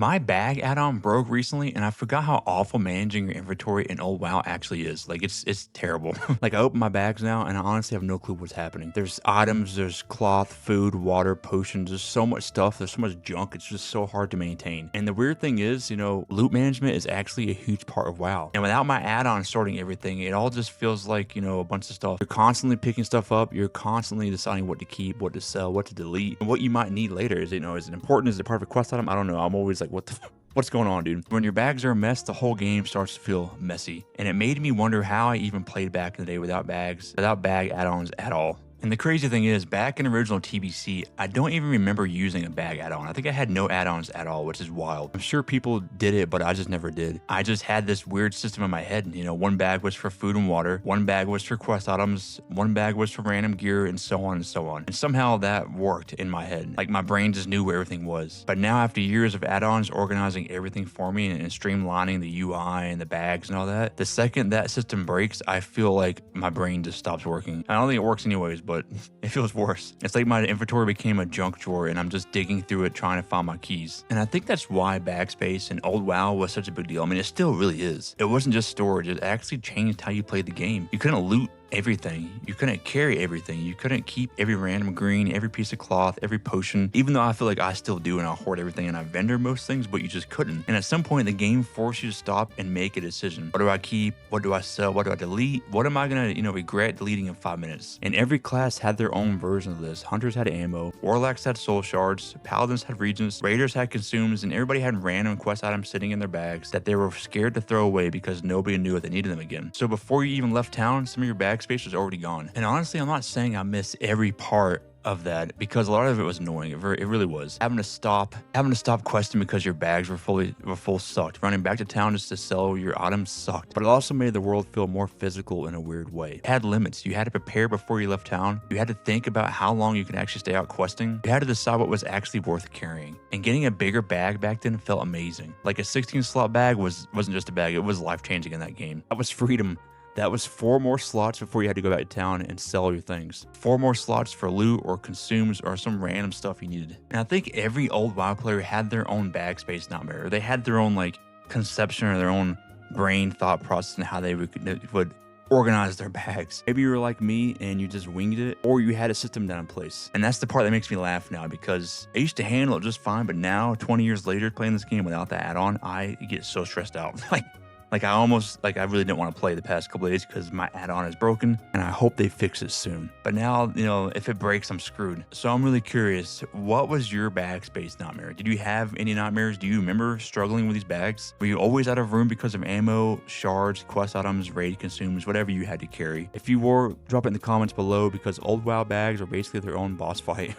My bag add-on broke recently, and I forgot how awful managing your inventory in old WoW actually is. Like it's terrible. Like I open my bags now, and I honestly have no clue what's happening. There's items, there's cloth, food, water, potions. There's so much stuff. There's so much junk. It's just so hard to maintain. And the weird thing is, loot management is actually a huge part of WoW. And without my add-on sorting everything, it all just feels like a bunch of stuff. You're constantly picking stuff up. You're constantly deciding what to keep, what to sell, what to delete, and what you might need later. Is it important? Is it part of a quest item? I don't know. I'm always like, what's going on, dude? When your bags are a mess, the whole game starts to feel messy. And it made me wonder how I even played back in the day without bag add-ons at all. And the crazy thing is, back in original TBC, I don't even remember using a bag add-on. I think I had no add-ons at all, which is wild. I'm sure people did it, but I just never did. I just had this weird system in my head. One bag was for food and water, one bag was for quest items, one bag was for random gear, and so on and so on. And somehow that worked in my head. Like my brain just knew where everything was. But now after years of add-ons organizing everything for me and streamlining the UI and the bags and all that, the second that system breaks, I feel like my brain just stops working. I don't think it works anyways, but it feels worse. It's like my inventory became a junk drawer and I'm just digging through it trying to find my keys. And I think that's why backspace in old WoW was such a big deal. I mean, it still really is. It wasn't just storage, it actually changed how you played the game. You couldn't loot everything. You couldn't carry everything. You couldn't keep every random green, every piece of cloth, every potion, even though I feel like I still do and I hoard everything and I vendor most things, but you just couldn't. And at some point, the game forced you to stop and make a decision. What do I keep? What do I sell? What do I delete? What am I going to, regret deleting in 5 minutes? And every class had their own version of this. Hunters had ammo, warlocks had soul shards, paladins had regents, raiders had consumes, and everybody had random quest items sitting in their bags that they were scared to throw away because nobody knew if they needed them again. So before you even left town, some of your bag space was already gone. And honestly, I'm not saying I miss every part of that because a lot of it was annoying. It really was. Having to stop questing because your bags were full sucked. Running back to town just to sell your items sucked. But it also made the world feel more physical in a weird way. It had limits. You had to prepare before you left town. You had to think about how long you could actually stay out questing. You had to decide what was actually worth carrying. And getting a bigger bag back then felt amazing. Like a 16 slot bag wasn't just a bag. It was life changing in that game. That was freedom. That was 4 more slots before you had to go back to town and sell your things. 4 more slots for loot or consumes or some random stuff you needed. And I think every old WoW player had their own bag space nightmare. They had their own conception or their own brain thought process and how they would organize their bags. Maybe you were like me and you just winged it, or you had a system down in place. And that's the part that makes me laugh now because I used to handle it just fine, but now 20 years later playing this game without the add-on, I get so stressed out. I really didn't want to play the past couple of days because my add-on is broken and I hope they fix it soon. But now, if it breaks, I'm screwed. So I'm really curious, what was your bag space nightmare? Did you have any nightmares? Do you remember struggling with these bags? Were you always out of room because of ammo, shards, quest items, raid consumes, whatever you had to carry? If you were, drop it in the comments below because old WoW bags are basically their own boss fight.